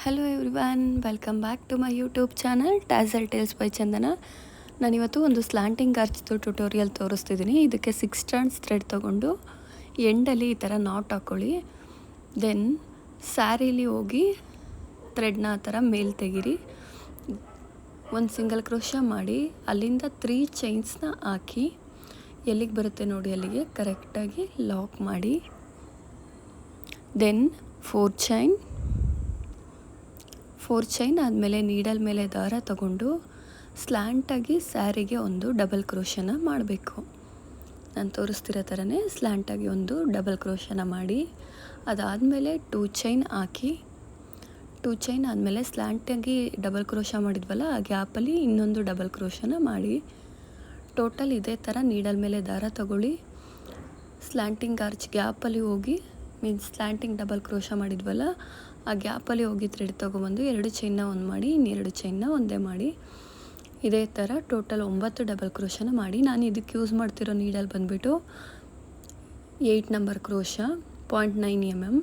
Hello everyone, welcome back to my YouTube channel tassel tales by Chandana. ನಾನಿವತ್ತು ಒಂದು slanting ಆರ್ಚ್ದು tutorial ತೋರಿಸ್ತಿದ್ದೀನಿ. ಇದಕ್ಕೆ 6 turns thread ತೊಗೊಂಡು ಎಂಡಲ್ಲಿ ಈ ಥರ ನಾಟ್ ಹಾಕ್ಕೊಳ್ಳಿ. ದೆನ್ ಸ್ಯಾರೀಲಿ ಹೋಗಿ ಥ್ರೆಡ್ನ ಆ ಥರ ಮೇಲೆ ತೆಗೀರಿ. ಒಂದು ಸಿಂಗಲ್ ಕ್ರೋಶಾ ಮಾಡಿ ಅಲ್ಲಿಂದ 3 ಚೈನ್ಸ್ನ ಹಾಕಿ ಎಲ್ಲಿಗೆ ಬರುತ್ತೆ ನೋಡಿ ಅಲ್ಲಿಗೆ ಕರೆಕ್ಟಾಗಿ ಲಾಕ್ ಮಾಡಿ. ದೆನ್ 4 ಚೈನ್ ಆದಮೇಲೆ ನೀಡಲ್ ಮೇಲೆ ದಾರ ತಗೊಂಡು ಸ್ಲ್ಯಾಂಟಾಗಿ ಸ್ಯಾರಿಗೆ ಒಂದು ಡಬಲ್ ಕ್ರೋಶನ ಮಾಡಬೇಕು. ನಾನು ತೋರಿಸ್ತಿರೋ ಥರನೇ ಸ್ಲ್ಯಾಂಟಾಗಿ ಒಂದು ಡಬಲ್ ಕ್ರೋಶನ ಮಾಡಿ ಅದಾದಮೇಲೆ 2 ಚೈನ್ ಹಾಕಿ 2 ಚೈನ್ ಆದಮೇಲೆ ಸ್ಲ್ಯಾಂಟಾಗಿ ಡಬಲ್ ಕ್ರೋಶ ಮಾಡಿದ್ವಲ್ಲ ಆ ಗ್ಯಾಪಲ್ಲಿ ಇನ್ನೊಂದು ಡಬಲ್ ಕ್ರೋಶನ ಮಾಡಿ ಟೋಟಲ್ ಇದೇ ಥರ ನೀಡಲ್ ಮೇಲೆ ದಾರ ತಗೊಳ್ಳಿ. ಸ್ಲ್ಯಾಂಟಿಂಗ್ ಆರ್ಚ್ ಗ್ಯಾಪಲ್ಲಿ ಹೋಗಿ ಸ್ಲ್ಯಾಂಟಿಂಗ್ ಡಬಲ್ ಕ್ರೋಶ ಮಾಡಿದ್ವಲ್ಲ ಆ ಗ್ಯಾಪಲ್ಲಿ ಹೋಗಿ ಥ್ರೆಡ್ ತೊಗೊಬಂದು 2 ಚೈನ್ನ ಒಂದು ಮಾಡಿ ಇನ್ನೆರಡು ಚೈನ್ನ ಒಂದೇ ಮಾಡಿ ಇದೇ ಥರ ಟೋಟಲ್ 9 ಡಬಲ್ ಕ್ರೋಶನ ಮಾಡಿ. ನಾನು ಇದಕ್ಕೆ ಯೂಸ್ ಮಾಡ್ತಿರೋ ನೀಡಲ್ ಬಂದುಬಿಟ್ಟು 8 number crochet 0.9 mm.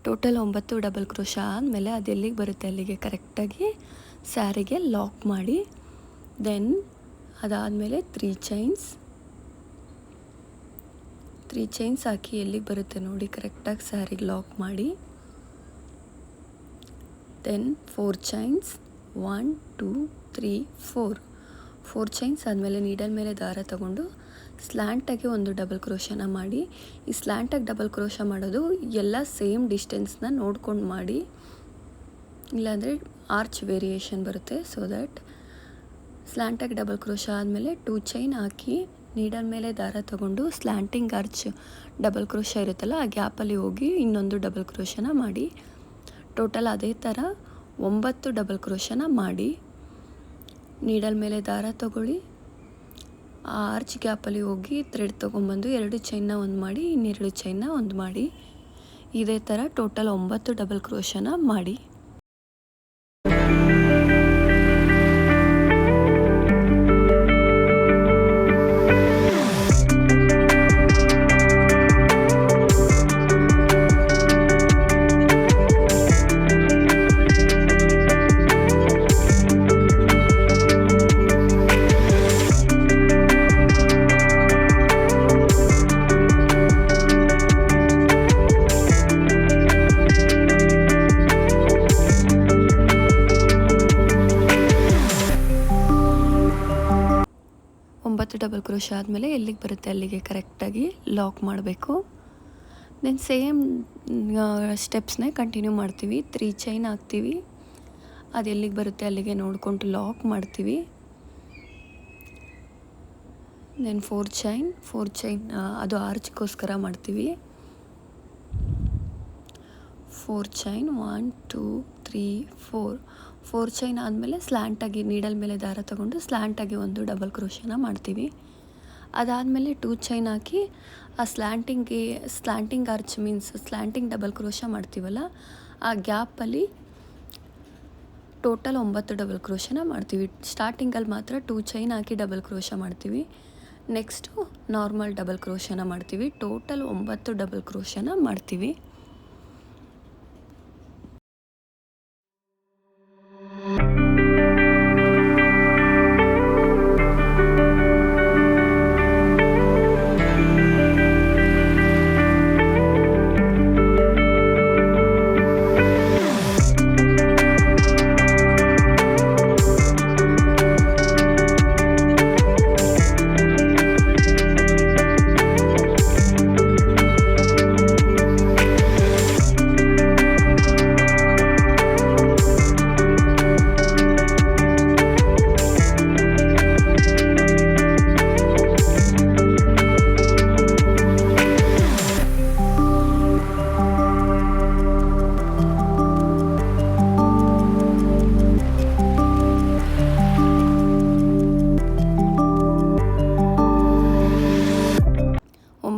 Total 9 double crochet ಆದಮೇಲೆ ಅದು ಎಲ್ಲಿಗೆ ಬರುತ್ತೆ ಅಲ್ಲಿಗೆ ಕರೆಕ್ಟಾಗಿ ಸ್ಯಾರಿಗೆ ಲಾಕ್ ಮಾಡಿ. ದೆನ್ ಅದಾದಮೇಲೆ 3 ಚೈನ್ಸ್ ಹಾಕಿ ಎಲ್ಲಿಗೆ ಬರುತ್ತೆ ನೋಡಿ ಕರೆಕ್ಟಾಗಿ ಸ್ಯಾರಿಗೆ ಲಾಕ್ ಮಾಡಿ. ದೆನ್ 4 ಚೈನ್ಸ್ 1 2 3 4 ಚೈನ್ಸ್ ಆದಮೇಲೆ ನೀಡಲ್ ಮೇಲೆ ದಾರ ತಗೊಂಡು ಸ್ಲ್ಯಾಂಟಾಗಿ ಒಂದು ಡಬಲ್ ಕ್ರೋಶನ ಮಾಡಿ. ಈ ಸ್ಲ್ಯಾಂಟಾಗಿ ಡಬಲ್ ಕ್ರೋಶ ಮಾಡೋದು ಎಲ್ಲ ಸೇಮ್ ಡಿಸ್ಟೆನ್ಸ್ನ ನೋಡ್ಕೊಂಡು ಮಾಡಿ, ಇಲ್ಲಾಂದರೆ ಆರ್ಚ್ ವೇರಿಯೇಷನ್ ಬರುತ್ತೆ. ಸೊ ದ್ಯಾಟ್ ಸ್ಲ್ಯಾಂಟಾಗಿ ಡಬಲ್ ಕ್ರೋಶ ಆದಮೇಲೆ 2 ಚೈನ್ ಹಾಕಿ ನೀಡಲ್ ಮೇಲೆ ದಾರ ತಗೊಂಡು ಸ್ಲ್ಯಾಂಟಿಂಗ್ ಆರ್ಚ್ ಡಬಲ್ ಕ್ರೋಶ ಇರುತ್ತಲ್ಲ ಆ ಗ್ಯಾಪಲ್ಲಿ ಹೋಗಿ ಇನ್ನೊಂದು ಡಬಲ್ ಕ್ರೋಶನ ಮಾಡಿ ಟೋಟಲ್ ಅದೇ ಥರ 9 ಡಬಲ್ ಕ್ರೋಶನ ಮಾಡಿ. ನೀಡಲ್ ಮೇಲೆ ದಾರ ತಗೊಳ್ಳಿ, ಆ ಆರ್ಚ್ ಗ್ಯಾಪಲ್ಲಿ ಹೋಗಿ ಥ್ರೆಡ್ ತೊಗೊಂಬಂದು 2 ಚೈನ್ನ ಒಂದು ಮಾಡಿ ಇನ್ನೆರಡು ಚೈನ್ನ ಒಂದು ಮಾಡಿ ಇದೇ ಥರ ಟೋಟಲ್ 9 ಡಬಲ್ ಕ್ರೋಶನ ಮಾಡಿ. ಡಬಲ್ ಕ್ರೋಶ ಆದಮೇಲೆ ಎಲ್ಲಿಗೆ ಬರುತ್ತೆ ಅಲ್ಲಿಗೆ ಕರೆಕ್ಟಾಗಿ ಲಾಕ್ ಮಾಡಬೇಕು. ದೆನ್ ಸೇಮ್ ಸ್ಟೆಪ್ಸ್ನೇ ಕಂಟಿನ್ಯೂ ಮಾಡ್ತೀವಿ. 3 ಚೈನ್ ಹಾಕ್ತೀವಿ, ಅದು ಎಲ್ಲಿಗೆ ಬರುತ್ತೆ ಅಲ್ಲಿಗೆ ನೋಡಿಕೊಂಡು ಲಾಕ್ ಮಾಡ್ತೀವಿ. ದೆನ್ 4 ಚೈನ್ ಅದು ಆರ್ಚ್ಗೋಸ್ಕರ ಮಾಡ್ತೀವಿ. 4 ಚೈನ್ 1 2 3 4 ಚೈನ್ ಆದಮೇಲೆ ಸ್ಲ್ಯಾಂಟಾಗಿ ನೀಡಲ್ ಮೇಲೆ ದಾರ ತಗೊಂಡು ಸ್ಲ್ಯಾಂಟಾಗಿ ಒಂದು ಡಬಲ್ ಕ್ರೋಶನ ಮಾಡ್ತೀವಿ. ಅದಾದಮೇಲೆ 2 ಚೈನ್ ಹಾಕಿ ಆ slanting arch means slanting double crochet ಮಾಡ್ತೀವಲ್ಲ ಆ ಗ್ಯಾಪಲ್ಲಿ ಟೋಟಲ್ 9 ಡಬಲ್ ಕ್ರೋಶನ ಮಾಡ್ತೀವಿ. ಸ್ಟಾರ್ಟಿಂಗಲ್ಲಿ ಮಾತ್ರ 2 ಚೈನ್ ಹಾಕಿ ಡಬಲ್ ಕ್ರೋಶ ಮಾಡ್ತೀವಿ, ನೆಕ್ಸ್ಟು ನಾರ್ಮಲ್ ಡಬಲ್ ಕ್ರೋಶನ ಮಾಡ್ತೀವಿ. ಟೋಟಲ್ 9 ಡಬಲ್ ಕ್ರೋಶನ ಮಾಡ್ತೀವಿ.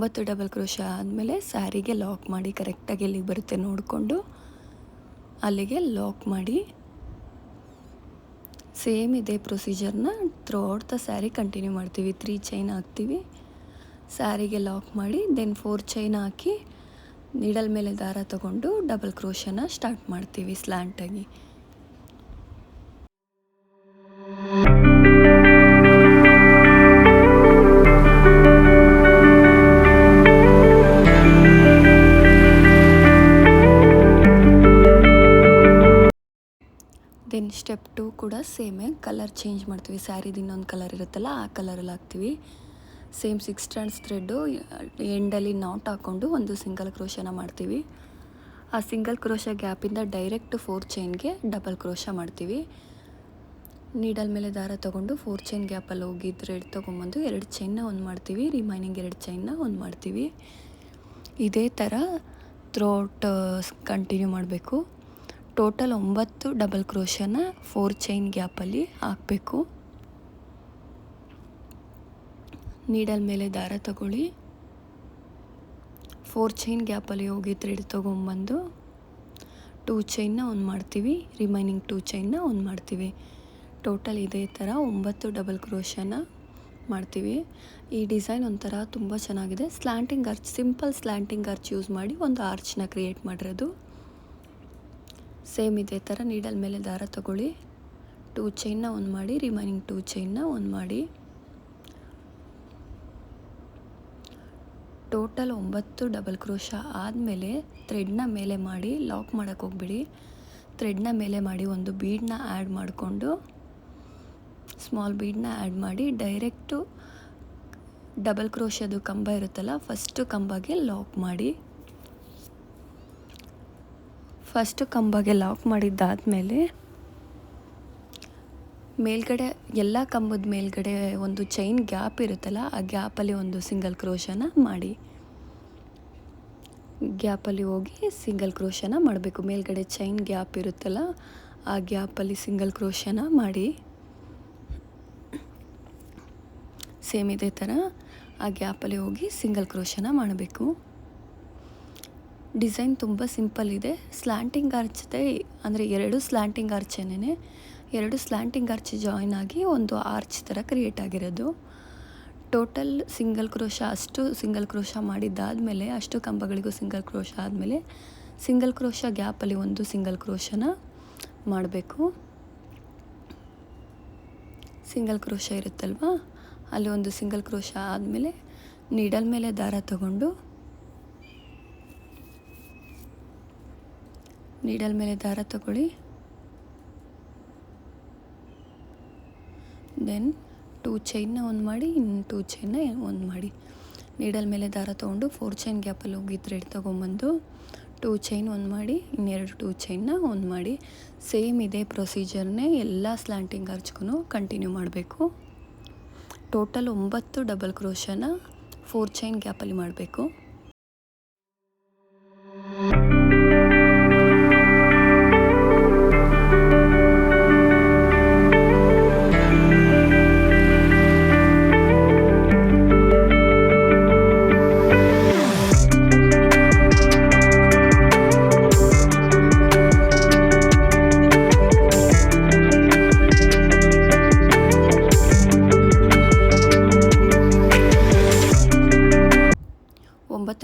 9 ಡಬಲ್ ಕ್ರೋಶೆ ಆದಮೇಲೆ ಸ್ಯಾರಿಗೆ ಲಾಕ್ ಮಾಡಿ, ಕರೆಕ್ಟಾಗಿ ಎಲ್ಲಿಗೆ ಬರುತ್ತೆ ನೋಡಿಕೊಂಡು ಅಲ್ಲಿಗೆ ಲಾಕ್ ಮಾಡಿ. ಸೇಮ್ ಇದೇ ಪ್ರೊಸೀಜರ್ನ ಥ್ರೂಔಟ್ ದ ಸ್ಯಾರಿ ಕಂಟಿನ್ಯೂ ಮಾಡ್ತೀವಿ. 3 ಚೈನ್ ಹಾಕ್ತೀವಿ, ಸ್ಯಾರಿಗೆ ಲಾಕ್ ಮಾಡಿ, ದೆನ್ 4 ಚೈನ್ ಹಾಕಿ ನೀಡಲ್ ಮೇಲೆ ದಾರ ತಗೊಂಡು ಡಬಲ್ ಕ್ರೋಶನ ಸ್ಟಾರ್ಟ್ ಮಾಡ್ತೀವಿ ಸ್ಲ್ಯಾಂಟಾಗಿ. ದೆನ್ ಸ್ಟೆಪ್ 2 ಕೂಡ ಸೇಮೇ, ಕಲರ್ ಚೇಂಜ್ ಮಾಡ್ತೀವಿ. ಸ್ಯಾರಿದು ಇನ್ನೊಂದು ಕಲರ್ ಇರುತ್ತಲ್ಲ ಆ ಕಲರಲ್ಲಿ ಹಾಕ್ತೀವಿ. ಸೇಮ್ 6 ಸ್ಟ್ಯಾಂಡ್ಸ್ ಥ್ರೆಡ್ಡು ಎಂಡಲ್ಲಿ ನಾಟ್ ಹಾಕ್ಕೊಂಡು ಒಂದು ಸಿಂಗಲ್ ಕ್ರೋಶನ ಮಾಡ್ತೀವಿ. ಆ ಸಿಂಗಲ್ ಕ್ರೋಶ ಗ್ಯಾಪಿಂದ ಡೈರೆಕ್ಟ್ 4 ಚೈನ್ಗೆ ಡಬಲ್ ಕ್ರೋಶ ಮಾಡ್ತೀವಿ. ನೀಡಲ್ ಮೇಲೆ ದಾರ ತೊಗೊಂಡು 4 ಚೈನ್ ಗ್ಯಾಪಲ್ಲಿ ಹೋಗಿ ಥ್ರೆಡ್ ತೊಗೊಂಬಂದು 2 ಚೈನ್ನ ಒಂದು ಮಾಡ್ತೀವಿ, ರಿಮೈನಿಂಗ್ 2 ಚೈನ್ನ ಒಂದು ಮಾಡ್ತೀವಿ. ಇದೇ ಥರ ಥ್ರೂಔಟ್ ಕಂಟಿನ್ಯೂ ಮಾಡಬೇಕು. ಟೋಟಲ್ 9 ಡಬಲ್ ಕ್ರೋಶನ 4 ಚೈನ್ ಗ್ಯಾಪಲ್ಲಿ ಹಾಕಬೇಕು. ನೀಡಲ್ ಮೇಲೆ ದಾರ ತಗೊಳ್ಳಿ, 4 ಚೈನ್ ಗ್ಯಾಪಲ್ಲಿ ಹೋಗಿ ಥ್ರೆಡ್ ತೊಗೊಂಬಂದು 2 ಚೈನ್ನ ಒಂದು ಮಾಡ್ತೀವಿ, ರಿಮೈನಿಂಗ್ 2 ಚೈನ್ನ ಒಂದು ಮಾಡ್ತೀವಿ. ಟೋಟಲ್ ಇದೇ ಥರ 9 ಡಬಲ್ ಕ್ರೋಶನ ಮಾಡ್ತೀವಿ. ಈ ಡಿಸೈನ್ ಒಂಥರ ತುಂಬ ಚೆನ್ನಾಗಿದೆ. Slanting arch, simple slanting arch use ಮಾಡಿ ಒಂದು ಆರ್ಚ್ನ ಕ್ರಿಯೇಟ್ ಮಾಡಿರೋದು. ಸೇಮ್ ಇದೇ ಥರ ನೀಡಲ್ ಮೇಲೆ ದಾರ ತಗೊಳ್ಳಿ, 2 ಚೈನ್ನ ಒಂದು ಮಾಡಿ, ರಿಮೈನಿಂಗ್ 2 ಚೈನ್ನ ಒಂದು ಮಾಡಿ. ಟೋಟಲ್ 9 ಡಬಲ್ ಕ್ರೋಶ ಆದಮೇಲೆ ಥ್ರೆಡ್ನ ಮೇಲೆ ಮಾಡಿ, ಲಾಕ್ ಮಾಡೋಕ್ಕೆ ಹೋಗ್ಬಿಡಿ. ಥ್ರೆಡ್ನ ಮೇಲೆ ಮಾಡಿ ಒಂದು ಬೀಡನ್ನ ಆ್ಯಡ್ ಮಾಡಿಕೊಂಡು, ಸ್ಮಾಲ್ ಬೀಡನ್ನ ಆ್ಯಡ್ ಮಾಡಿ ಡೈರೆಕ್ಟು ಡಬಲ್ ಕ್ರೋಶದು ಕಂಬ ಇರುತ್ತಲ್ಲ ಫಸ್ಟು ಕಂಬಗೆ ಲಾಕ್ ಮಾಡಿ. ಫಸ್ಟು ಕಂಬಗೆ ಲಾಕ್ ಮಾಡಿದ್ದಾದಮೇಲೆ ಮೇಲ್ಗಡೆ ಎಲ್ಲ ಕಂಬದ ಮೇಲ್ಗಡೆ ಒಂದು ಚೈನ್ ಗ್ಯಾಪ್ ಇರುತ್ತಲ್ಲ ಆ ಗ್ಯಾಪಲ್ಲಿ ಒಂದು ಸಿಂಗಲ್ ಕ್ರೋಶನ ಮಾಡಿ, ಗ್ಯಾಪಲ್ಲಿ ಹೋಗಿ ಸಿಂಗಲ್ ಕ್ರೋಶನ ಮಾಡಬೇಕು. ಮೇಲ್ಗಡೆ ಚೈನ್ ಗ್ಯಾಪ್ ಇರುತ್ತಲ್ಲ ಆ ಗ್ಯಾಪಲ್ಲಿ ಸಿಂಗಲ್ ಕ್ರೋಶನ ಮಾಡಿ. ಸೇಮ್ ಇದೇ ಥರ ಆ ಗ್ಯಾಪಲ್ಲಿ ಹೋಗಿ ಸಿಂಗಲ್ ಕ್ರೋಶನ ಮಾಡಬೇಕು. ಡಿಸೈನ್ ತುಂಬ ಸಿಂಪಲ್ ಇದೆ. ಸ್ಲ್ಯಾಂಟಿಂಗ್ ಆರ್ಚ್ ಅಂದರೆ 2 ಸ್ಲ್ಯಾಂಟಿಂಗ್ ಆರ್ಚೇನೆ, 2 ಸ್ಲ್ಯಾಂಟಿಂಗ್ ಆರ್ಚ್ ಜಾಯಿನ್ ಆಗಿ ಒಂದು ಆರ್ಚ್ ಥರ ಕ್ರಿಯೇಟ್ ಆಗಿರೋದು. ಟೋಟಲ್ ಸಿಂಗಲ್ ಕ್ರೋಶ, ಅಷ್ಟು ಸಿಂಗಲ್ ಕ್ರೋಶ ಮಾಡಿದ್ದಾದಮೇಲೆ, ಅಷ್ಟು ಕಂಬಗಳಿಗೂ ಸಿಂಗಲ್ ಕ್ರೋಶ ಆದಮೇಲೆ ಸಿಂಗಲ್ ಕ್ರೋಶ ಗ್ಯಾಪಲ್ಲಿ ಒಂದು ಸಿಂಗಲ್ ಕ್ರೋಶನ ಮಾಡಬೇಕು. ಸಿಂಗಲ್ ಕ್ರೋಶ ಇರುತ್ತಲ್ವ ಅಲ್ಲಿ ಒಂದು ಸಿಂಗಲ್ ಕ್ರೋಶ ಆದಮೇಲೆ ನೀಡಲ್ ಮೇಲೆ ದಾರ ತಗೊಂಡು, ನೀಡಲ್ ಮೇಲೆ ದಾರ ತಗೊಳ್ಳಿ, ದೆನ್ 2 ಚೈನ್ನ ಒಂದು ಮಾಡಿ, ಇನ್ನು 2 ಚೈನ್ನ ಒಂದು ಮಾಡಿ. ನೀಡಲ್ ಮೇಲೆ ದಾರ ತೊಗೊಂಡು 4 ಚೈನ್ ಗ್ಯಾಪಲ್ಲಿ ಹೋಗಿ ಥ್ರೆಡ್ ತೊಗೊಂಬಂದು 2 ಚೈನ್ ಒಂದು ಮಾಡಿ, ಇನ್ನೆರಡು 2 ಚೈನ್ನ ಒಂದು ಮಾಡಿ. ಸೇಮ್ ಇದೇ ಪ್ರೊಸೀಜರ್ನೇ ಎಲ್ಲ ಸ್ಲ್ಯಾಂಟಿಂಗ್ ಆರ್ಚ್ಗೂ ಕಂಟಿನ್ಯೂ ಮಾಡಬೇಕು. ಟೋಟಲ್ 9 ಡಬಲ್ ಕ್ರೋಶನ 4 ಚೈನ್ ಗ್ಯಾಪಲ್ಲಿ ಮಾಡಬೇಕು.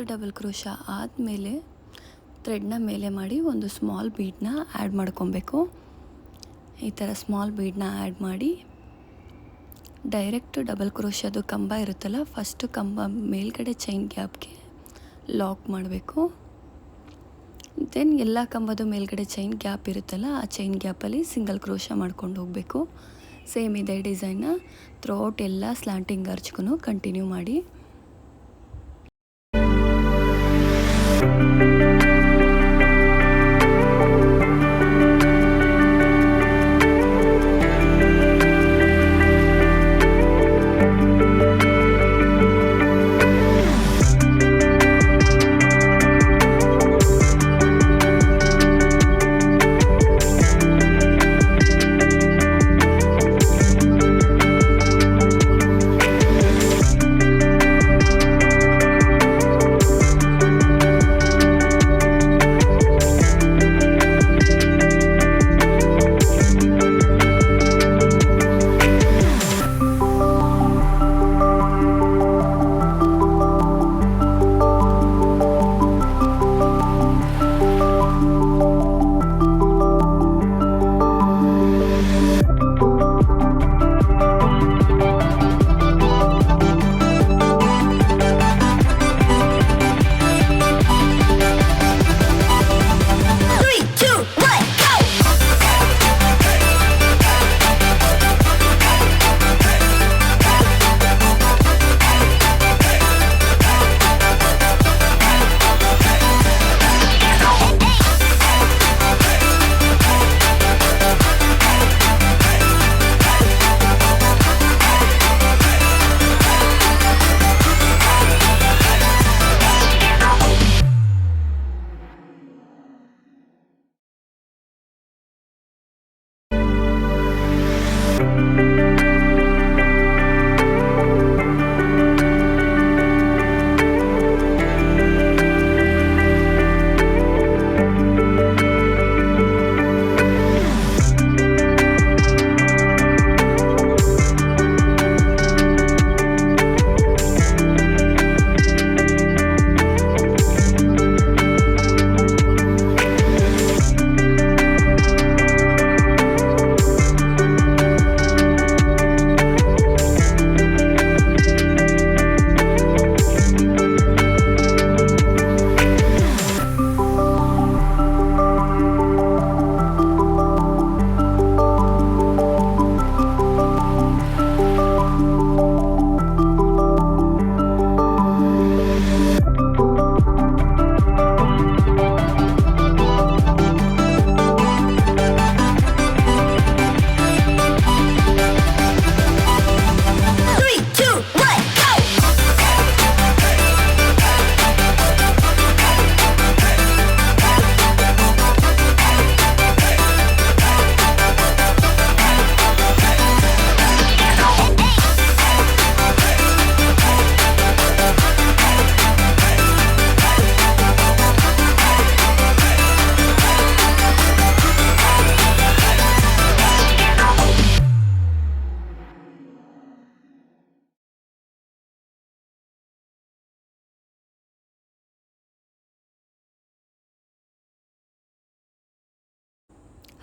ಡಬಲ್ ಕ್ರೋಶ ಆದಮೇಲೆ ಥ್ರೆಡ್ನ ಮೇಲೆ ಮಾಡಿ ಒಂದು ಸ್ಮಾಲ್ ಬೀಡನ್ನ ಆ್ಯಡ್ ಮಾಡ್ಕೊಬೇಕು. ಈ ಥರ ಸ್ಮಾಲ್ ಬೀಡನ್ನ ಆ್ಯಡ್ ಮಾಡಿ ಡೈರೆಕ್ಟ್ ಡಬಲ್ ಕ್ರೋಶದು ಕಂಬ ಇರುತ್ತಲ್ಲ ಫಸ್ಟು ಕಂಬ ಮೇಲ್ಗಡೆ ಚೈನ್ ಗ್ಯಾಪ್ಗೆ ಲಾಕ್ ಮಾಡಬೇಕು. ದೆನ್ ಎಲ್ಲ ಕಂಬದ ಮೇಲ್ಗಡೆ ಚೈನ್ ಗ್ಯಾಪ್ ಇರುತ್ತಲ್ಲ ಆ ಚೈನ್ ಗ್ಯಾಪಲ್ಲಿ ಸಿಂಗಲ್ ಕ್ರೋಶ ಮಾಡ್ಕೊಂಡು ಹೋಗಬೇಕು. ಸೇಮ್ ಇದೇ ಡಿಸೈನ್ನ ಥ್ರೂಔಟ್ ಎಲ್ಲ ಸ್ಲ್ಯಾಂಟಿಂಗ್ ಆರ್ಚ್ಗೂ ಕಂಟಿನ್ಯೂ ಮಾಡಿ.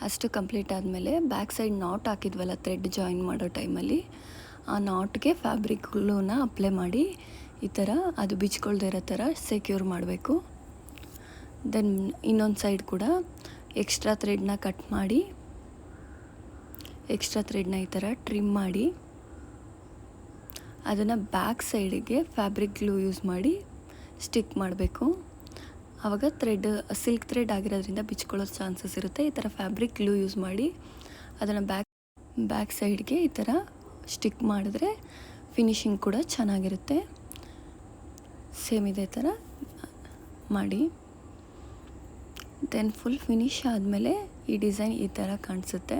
ಅಷ್ಟು ಕಂಪ್ಲೀಟ್ ಆದಮೇಲೆ ಬ್ಯಾಕ್ ಸೈಡ್ ನಾಟ್ ಹಾಕಿದ್ವಲ್ಲ ಥ್ರೆಡ್ ಜಾಯಿನ್ ಮಾಡೋ ಟೈಮಲ್ಲಿ ಆ ನಾಟ್ಗೆ ಫ್ಯಾಬ್ರಿಕ್ ಗ್ಲೂನ ಅಪ್ಲೈ ಮಾಡಿ ಈ ಥರ ಅದು ಬಿಚ್ಕೊಳ್ದೇ ಇರೋ ಥರ ಸೆಕ್ಯೂರ್ ಮಾಡಬೇಕು. ದೆನ್ ಇನ್ನೊಂದು ಸೈಡ್ ಕೂಡ ಎಕ್ಸ್ಟ್ರಾ ಥ್ರೆಡ್ನ ಕಟ್ ಮಾಡಿ ಎಕ್ಸ್ಟ್ರಾ ಥ್ರೆಡ್ನ ಈ ಥರ ಟ್ರಿಮ್ ಮಾಡಿ ಅದನ್ನು ಬ್ಯಾಕ್ ಸೈಡಿಗೆ ಫ್ಯಾಬ್ರಿಕ್ ಗ್ಲೂ ಯೂಸ್ ಮಾಡಿ ಸ್ಟಿಕ್ ಮಾಡಬೇಕು. ಆವಾಗ ಥ್ರೆಡ್ ಸಿಲ್ಕ್ ಥ್ರೆಡ್ ಆಗಿರೋದ್ರಿಂದ ಬಿಚ್ಕೊಳ್ಳೋ ಚಾನ್ಸಸ್ ಇರುತ್ತೆ. ಈ ಥರ ಫ್ಯಾಬ್ರಿಕ್ ಗ್ಲೂ ಯೂಸ್ ಮಾಡಿ ಅದನ್ನು ಬ್ಯಾಕ್ ಸೈಡ್ಗೆ ಈ ಥರ ಸ್ಟಿಕ್ ಮಾಡಿದ್ರೆ ಫಿನಿಶಿಂಗ್ ಕೂಡ ಚೆನ್ನಾಗಿರುತ್ತೆ. ಸೇಮ್ ಇದೇ ಥರ ಮಾಡಿ ದೆನ್ ಫುಲ್ ಫಿನಿಶ್ ಆದಮೇಲೆ ಈ ಡಿಸೈನ್ ಈ ಥರ ಕಾಣಿಸುತ್ತೆ.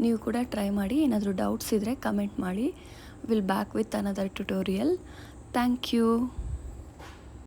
ನೀವು ಕೂಡ ಟ್ರೈ ಮಾಡಿ. ಏನಾದರೂ ಡೌಟ್ಸ್ ಇದ್ದರೆ ಕಮೆಂಟ್ ಮಾಡಿ. Will back with another tutorial. Thank you.